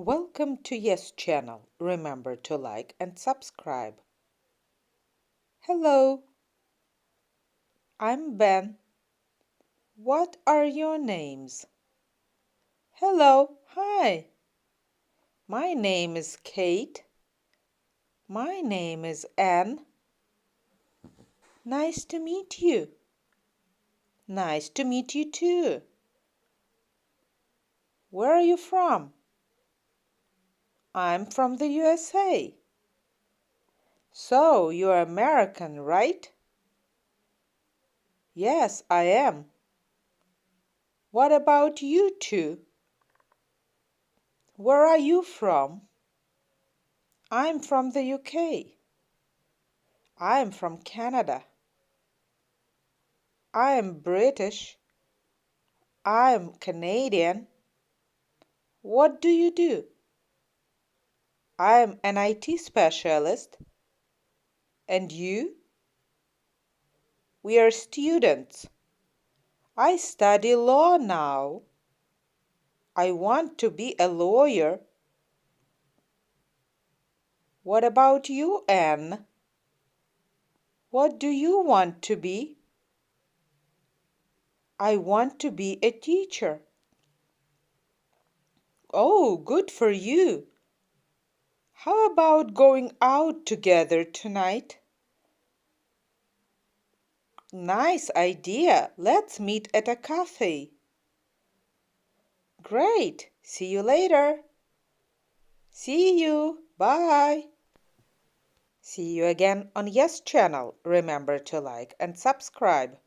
Welcome to Yes channel. Remember to like and subscribe. Hello, I'm Ben. What are your names? Hello, hi. My name is Kate. My name is Anne. Nice to meet you. Nice to meet you too. Where are you from? I'm from the USA. So, you're American, right? Yes, I am. What about you two? Where are you from? I'm from the UK. I'm from Canada. I'm British. I'm Canadian. What do you do? I'm an IT specialist. And you? We are students. I study law now. I want to be a lawyer. What about you, Anne? What do you want to be? I want to be a teacher. Oh, good for you. How about going out together tonight? Nice idea. Let's meet at a cafe. Great. See you later. See you. Bye. See you again on Yes channel. Remember to like and subscribe.